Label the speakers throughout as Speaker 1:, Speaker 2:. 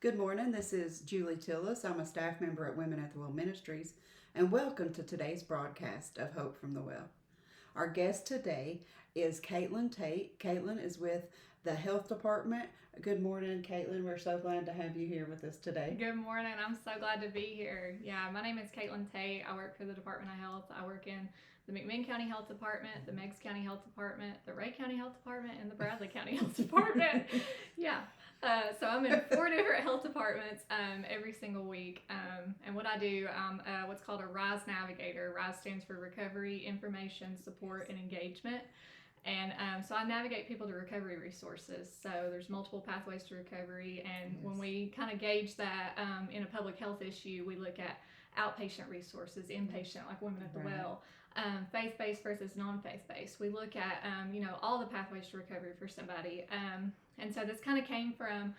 Speaker 1: Good morning. This is Julie Tillis. I'm a staff member at Women at the Well Ministries, and welcome to today's broadcast of Hope from the Well. Our guest today is Caitlyn Tate. Caitlyn is with the Health Department. Good morning, Caitlyn. We're so glad to have you here with us today.
Speaker 2: Good morning. I'm so glad to be here. Yeah, my name is Caitlyn Tate. I work for the Department of Health. I work in the McMinn County Health Department, the Meigs County Health Department, the Ray County Health Department, and the Bradley County Health Department. Yeah. So I'm in 4 different health departments every single week. And what I do, I'm what's called a RISE navigator. RISE stands for Recovery, Information, Support, and Engagement. And so I navigate people to recovery resources. So there's multiple pathways to recovery. And when we kind of gauge that in a public health issue, we look at outpatient resources, inpatient, like Women at the Well, faith-based versus non-faith-based. We look at, all the pathways to recovery for somebody. And so this kind of came from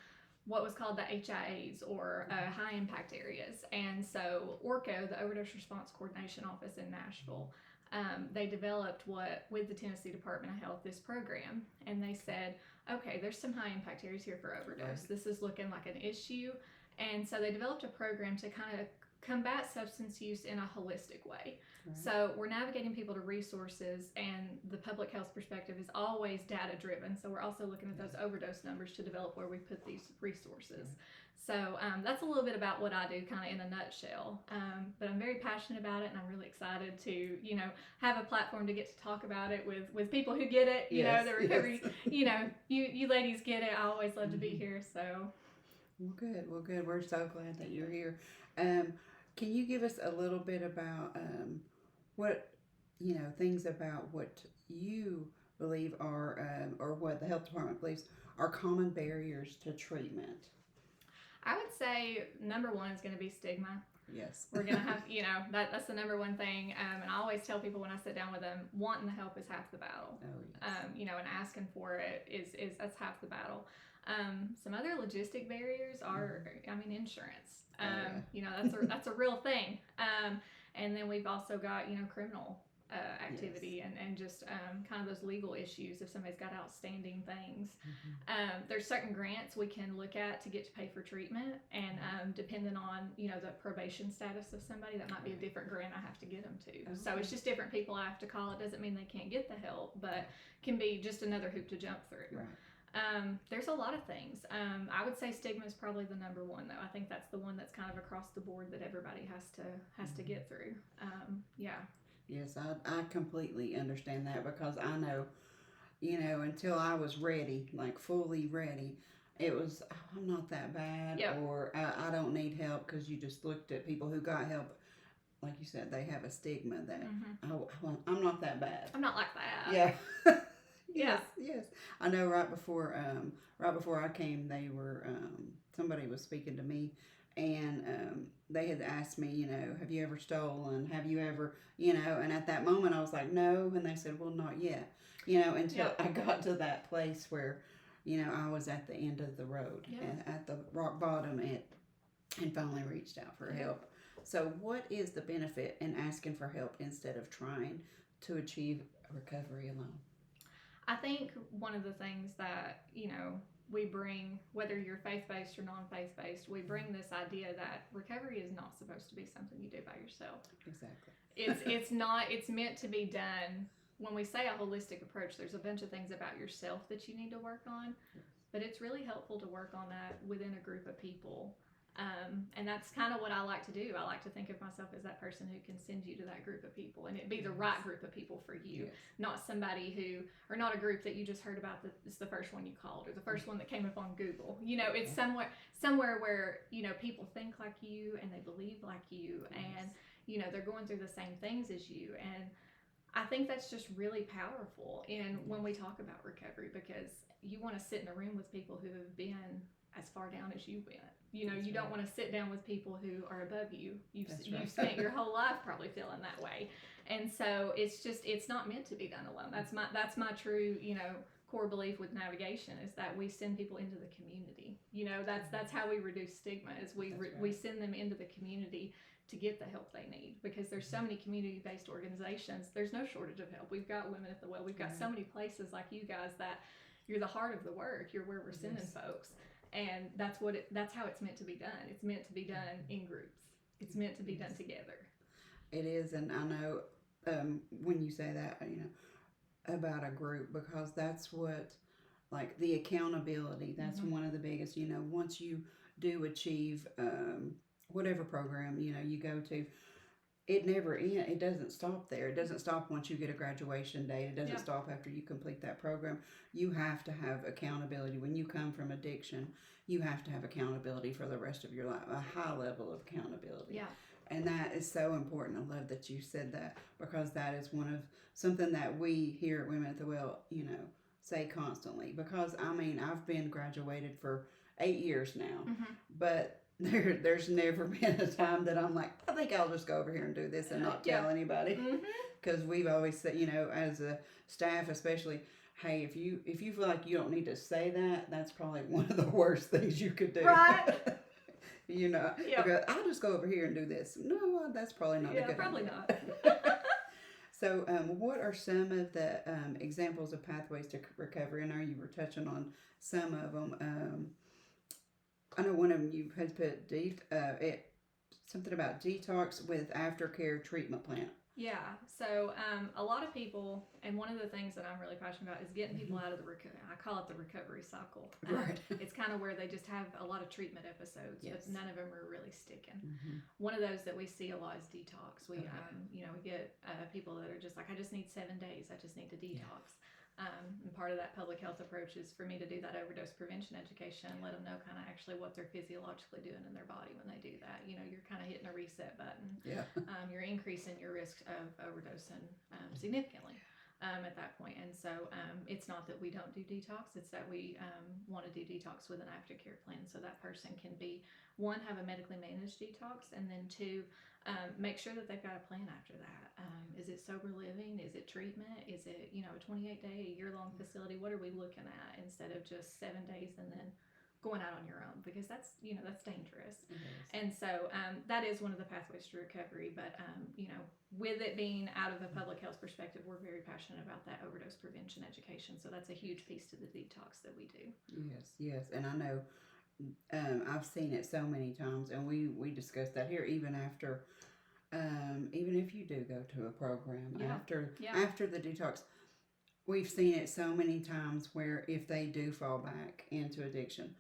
Speaker 2: what was called the HIAs, or high impact areas. And so ORCO, the Overdose Response Coordination Office in Nashville, they developed with the Tennessee Department of Health, this program. And they said, okay, there's some high impact areas here for overdose. Right. This is looking like an issue. And so they developed a program to kind of combat substance use in a holistic way. Right. So we're navigating people to resources, and the public health perspective is always data driven. So we're also looking at those overdose numbers to develop where we put these resources. Right. So that's a little bit about what I do, kind of in a nutshell. But I'm very passionate about it, and I'm really excited to, have a platform to get to talk about it with people who get it. The recovery. Yes. You ladies get it. I always love to be here. So.
Speaker 1: Well, good. We're so glad that you're here. Can you give us a little bit about what, things about what you believe are, or what the health department believes are common barriers to treatment?
Speaker 2: I would say number one is going to be stigma.
Speaker 1: Yes.
Speaker 2: We're going to have, that's the number one thing. And I always tell people when I sit down with them, wanting the help is half the battle.
Speaker 1: Oh, yes.
Speaker 2: And asking for it that's half the battle. Some other logistic barriers are, insurance. That's a real thing. And then we've also got, criminal activity. Yes. and just kind of those legal issues if somebody's got outstanding things. Mm-hmm. There's certain grants we can look at to get to pay for treatment, and depending on the probation status of somebody, that might be a different grant I have to get them to. Okay. So it's just different people I have to call. It doesn't mean they can't get the help, but can be just another hoop to jump through.
Speaker 1: Right.
Speaker 2: There's a lot of things. I would say stigma is probably the number one, though. I think that's the one that's kind of across the board that everybody has to get through. Yeah.
Speaker 1: Yes, I completely understand that, because I know, until I was ready, like fully ready, it was, I'm not that bad. Yep. Or I don't need help, because you just looked at people who got help. Like you said, they have a stigma that, I'm not that bad.
Speaker 2: I'm not like that.
Speaker 1: Yeah. Yes. I know right before I came, they were, somebody was speaking to me, and they had asked me, have you ever stolen? Have you ever, and at that moment I was like, no. And they said, well, not yet, until I got to that place where, I was at the end of the road, and at the rock bottom, and finally reached out for help. So what is the benefit in asking for help instead of trying to achieve recovery alone?
Speaker 2: I think one of the things that, we bring, whether you're faith-based or non-faith-based, we bring this idea that recovery is not supposed to be something you do by yourself.
Speaker 1: Exactly.
Speaker 2: It's meant to be done. When we say a holistic approach, there's a bunch of things about yourself that you need to work on, but it's really helpful to work on that within a group of people. And that's kind of what I like to do. I like to think of myself as that person who can send you to that group of people, and it be the right group of people for you, not somebody or not a group that you just heard about that is the first one you called, or the first one that came up on Google. It's somewhere where, people think like you, and they believe like you, and, they're going through the same things as you. And I think that's just really powerful when we talk about recovery, because you want to sit in a room with people who have been as far down as you went. You don't want to sit down with people who are above you. You've spent your whole life probably feeling that way. And so it's not meant to be done alone. That's my true, core belief with navigation, is that we send people into the community. That's how we reduce stigma, is we send them into the community to get the help they need, because there's so many community-based organizations. There's no shortage of help. We've got Women at the Well. We've got so many places like you guys that you're the heart of the work. You're where we're sending folks. And that's how it's meant to be done. It's meant to be done in groups. It's meant to be done together.
Speaker 1: It is, and I know when you say that, about a group, because that's what, like the accountability, that's one of the biggest, once you do achieve whatever program, you go to, it never ends. It doesn't stop there. It doesn't stop once you get a graduation date. It doesn't stop after you complete that program. You have to have accountability. When you come from addiction, you have to have accountability for the rest of your life, a high level of accountability.
Speaker 2: Yeah.
Speaker 1: And that is so important. I love that you said that, because that is something that we here at Women at the Well, say constantly. Because I've been graduated for 8 years now, but there's never been a time that I'm like, I think I'll just go over here and do this and not tell anybody. Because we've always said, as a staff especially, hey, if you feel like you don't need to say that, that's probably one of the worst things you could do.
Speaker 2: Right.
Speaker 1: Because I'll just go over here and do this. No, that's probably not a good idea.
Speaker 2: Probably not.
Speaker 1: So, what are some of the examples of pathways to recovery? I know you were touching on some of them. I know one of them you had put something about detox with aftercare treatment plan.
Speaker 2: Yeah. So a lot of people, and one of the things that I'm really passionate about is getting people out of I call it the recovery cycle.
Speaker 1: Right.
Speaker 2: It's kind of where they just have a lot of treatment episodes, but none of them are really sticking. One of those that we see a lot is detox. We get people that are just like, I just need 7 days. I just need to detox. And part of that public health approach is for me to do that overdose prevention education and let them know kind of actually what they're physiologically doing in their body when they do that. You're kind of hitting a reset button.
Speaker 1: Yeah.
Speaker 2: You're increasing your risk of overdosing significantly at that point. And so it's not that we don't do detox, it's that we want to do detox with an aftercare plan so that person can be, one, have a medically managed detox, and then two, make sure that they've got a plan after that. Is it sober living? Is it treatment? Is it, a 28-day, a year-long facility? What are we looking at instead of just 7 days and then going out on your own? Because that's dangerous. And so that is one of the pathways to recovery. But, with it being out of a public health perspective, we're very passionate about that overdose prevention education. So that's a huge piece to the detox that we do.
Speaker 1: Yes. And I know I've seen it so many times, and we discussed that here, even after, even if you do go to a program after the detox, we've seen it so many times where if they do fall back into addiction,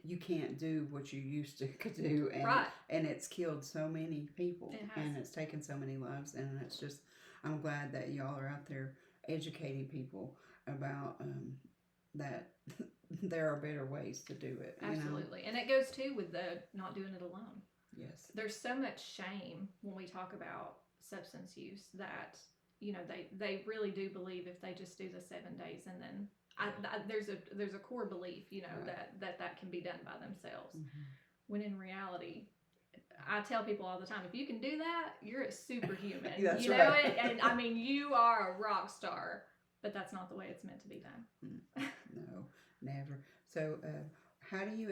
Speaker 1: you can't do what you used to do, and it's killed so many people, and it's taken so many lives, and it's just, I'm glad that y'all are out there educating people about that there are better ways to do it.
Speaker 2: Absolutely. And it goes too with the not doing it alone.
Speaker 1: Yes.
Speaker 2: There's so much shame when we talk about substance use that, they really do believe if they just do the 7 days and then there's a core belief, that can be done by themselves. When in reality, I tell people all the time, if you can do that, you're a superhuman.
Speaker 1: That's
Speaker 2: right.
Speaker 1: Right.
Speaker 2: And you are a rock star, but that's not the way it's meant to be done.
Speaker 1: No, never. So how do you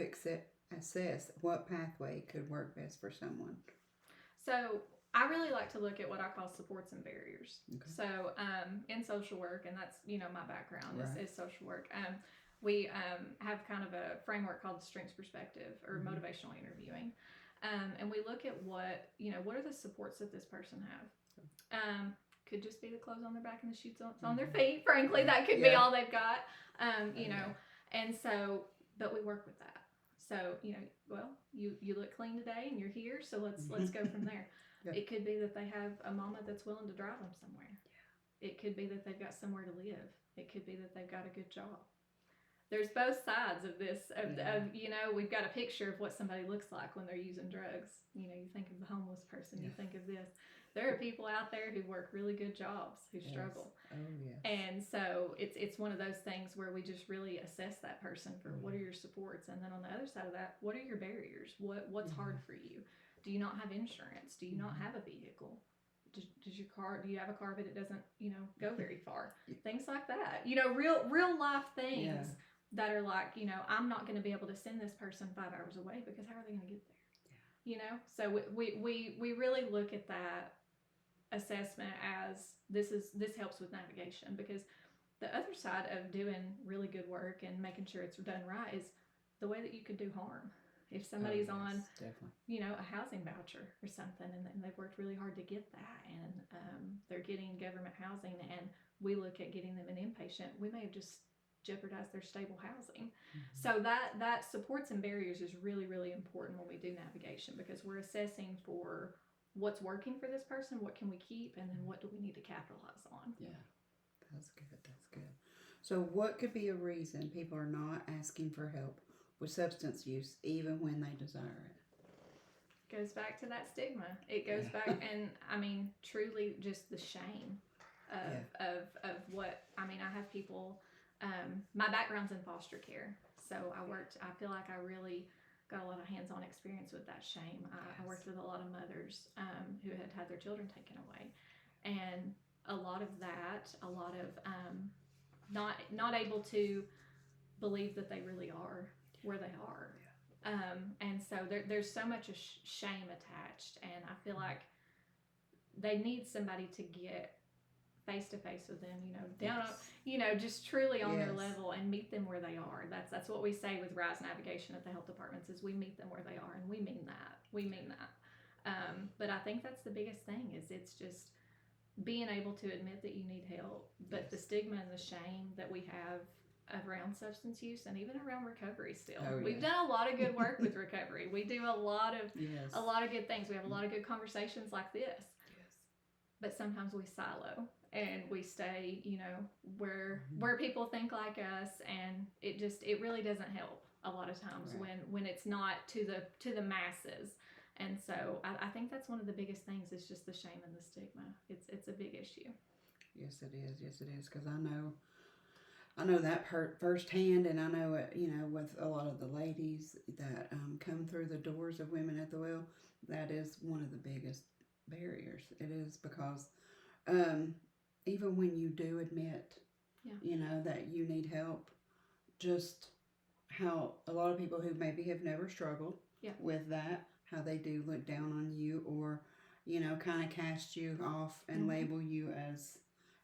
Speaker 1: assess what pathway could work best for someone?
Speaker 2: So I really like to look at what I call supports and barriers.
Speaker 1: Okay.
Speaker 2: So in social work, and that's, my background is social work, we have kind of a framework called the strengths perspective or motivational interviewing. And we look at what are the supports that this person have. Could just be the clothes on their back and the shoes on their feet. Frankly, that could be all they've got. And so, but we work with that. So, you look clean today and you're here, so let's go from there. It could be that they have a mama that's willing to drive them somewhere. It could be that they've got somewhere to live. It could be that they've got a good job. There's both sides of this, we've got a picture of what somebody looks like when they're using drugs. You think of the homeless person, you think of this. There are people out there who work really good jobs who struggle.
Speaker 1: Oh, yes.
Speaker 2: And so it's one of those things where we just really assess that person for what are your supports, and then on the other side of that, what are your barriers? What's hard for you? Do you not have insurance? Do you not have a vehicle? Does your car? Do you have a car but it doesn't go very far? Things like that. Real life things that are like I'm not going to be able to send this person 5 hours away because how are they going to get there? So we really look at that assessment as this helps with navigation, because the other side of doing really good work and making sure it's done right is the way that you could do harm. If somebody's on,
Speaker 1: definitely.
Speaker 2: a housing voucher or something, and they've worked really hard to get that, and they're getting government housing, and we look at getting them an inpatient, we may have just jeopardized their stable housing. So that supports and barriers is really, really important when we do navigation, because we're assessing for what's working for this person, what can we keep, and then what do we need to capitalize on.
Speaker 1: Yeah, that's good. That's good. So what could be a reason people are not asking for help with substance use even when they desire it?
Speaker 2: Goes back to that stigma. It goes back, and I mean, truly just the shame of what, I mean, I have people, my background's in foster care. So I feel like I really got a lot of hands-on experience with that shame. I worked with a lot of mothers who had their children taken away. And a lot of not able to believe that they really are where they are. And so there's so much shame attached, and I feel like they need somebody to get face to face with them, down on, just truly on their level, and meet them where they are. That's what we say with Rise Navigation at the health departments, is we meet them where they are, and we mean that. But I think that's the biggest thing, is it's just being able to admit that you need help, but the stigma and the shame that we have around substance use, and even around recovery still. We've done a lot of good work with recovery. We do a lot of good things. We have a lot of good conversations like this. But sometimes we silo, and we stay, where people think like us, and it really doesn't help a lot of times when it's not to the masses. And so I think that's one of the biggest things, is just the shame and the stigma. It's a big issue.
Speaker 1: Yes, it is. Because I know that firsthand, and I know it, with a lot of the ladies that come through the doors of Women at the Well, that is one of the biggest barriers. It is, because even when you do admit, that you need help, just how a lot of people who maybe have never struggled with that, how they do look down on you, or kind of cast you off and label you as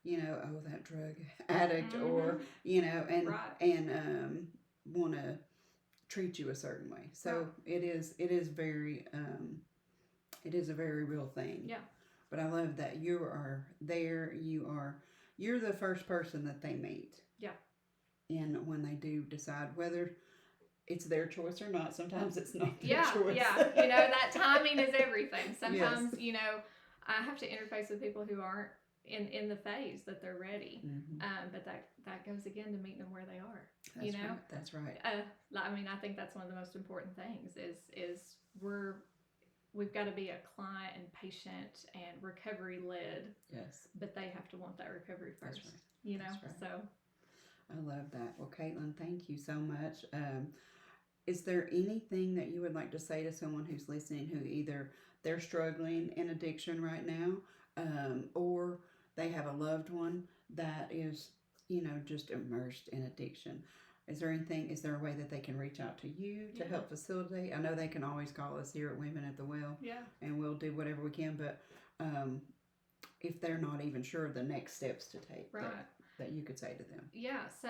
Speaker 1: oh, that drug addict, or and want to treat you a certain way. So it is very it is a very real thing.
Speaker 2: Yeah.
Speaker 1: But I love that you are there. You're the first person that they meet.
Speaker 2: Yeah.
Speaker 1: And when they do decide whether it's their choice or not, sometimes it's not their choice.
Speaker 2: Yeah. That timing is everything. Sometimes, I have to interface with people who aren't in the phase that they're ready. But that goes again to meeting them where they are.
Speaker 1: That's right.
Speaker 2: I mean, I think that's one of the most important things is we've got to be a client and patient and recovery led.
Speaker 1: Yes.
Speaker 2: But they have to want that recovery first.
Speaker 1: That's right. That's right.
Speaker 2: So
Speaker 1: I love that. Well, Caitlyn, thank you so much. Is there anything that you would like to say to someone who's listening, who either they're struggling in addiction right now, or they have a loved one that is, just immersed in addiction? Is there a way that they can reach out to you to help facilitate? I know they can always call us here at Women at the Well, and we'll do whatever we can, but if they're not even sure of the next steps to take, that you could say to them.
Speaker 2: Yeah, so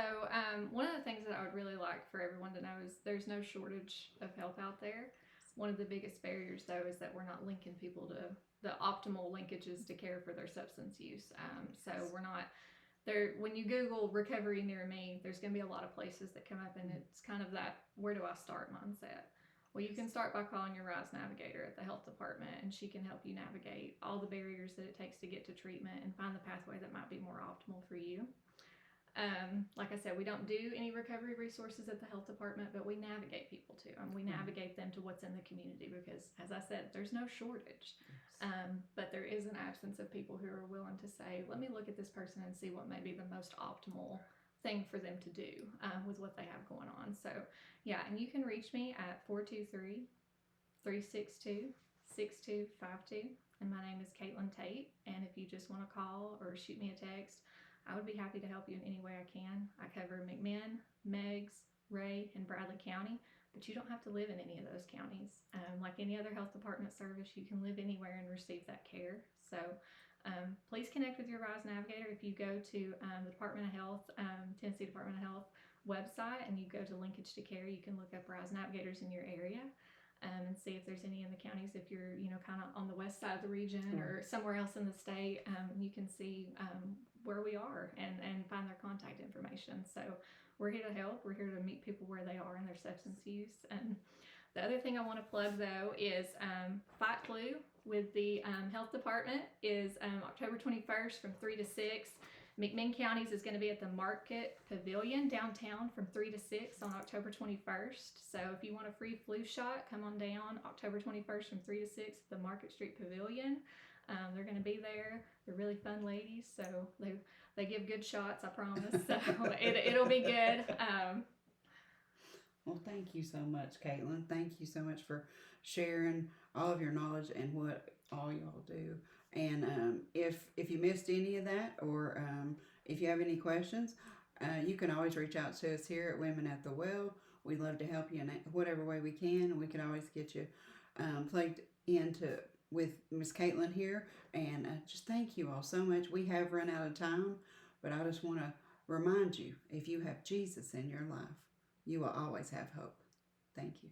Speaker 2: one of the things that I would really like for everyone to know is there's no shortage of help out there. One of the biggest barriers, though, is that we're not linking people to the optimal linkages to care for their substance use. So we're not there. When you Google recovery near me, there's going to be a lot of places that come up, and it's kind of that where do I start mindset. Well, you can start by calling your Rise Navigator at the health department, and she can help you navigate all the barriers that it takes to get to treatment and find the pathway that might be more optimal for you. Like I said, we don't do any recovery resources at the health department, but we navigate people to them. We navigate them to what's in the community, because, as I said, there's no shortage. But there is an absence of people who are willing to say, let me look at this person and see what may be the most optimal thing for them to do with what they have going on. So, yeah, and you can reach me at 423-362-6252. And my name is Caitlyn Tate. And if you just want to call or shoot me a text, I would be happy to help you in any way I can. I cover McMinn, Meigs, Ray, and Bradley County, but you don't have to live in any of those counties. Like any other health department service, you can live anywhere and receive that care. So please connect with your Rise Navigator. If you go to the Department of Health, Tennessee Department of Health, website and you go to Linkage to Care, you can look up Rise Navigators in your area. And see if there's any in the counties. If you're, kind of on the west side of the region or somewhere else in the state, you can see where we are and find their contact information. So we're here to help. We're here to meet people where they are in their substance use. And the other thing I want to plug, though, is Fight Flu with the health department is October 21st from 3 to 6. McMinn County's is going to be at the Market Pavilion downtown from 3 to 6 on October 21st. So if you want a free flu shot, come on down October 21st from 3 to 6 at the Market Street Pavilion. They're going to be there. They're really fun ladies, so they give good shots, I promise. So it'll be good.
Speaker 1: Well, thank you so much, Caitlyn. Thank you so much for sharing all of your knowledge and what all y'all do. And if you missed any of that, or if you have any questions, you can always reach out to us here at Women at the Well. We'd love to help you in whatever way we can. We can always get you plugged into with Miss Caitlyn here. And just thank you all so much. We have run out of time, but I just want to remind you, if you have Jesus in your life, you will always have hope. Thank you.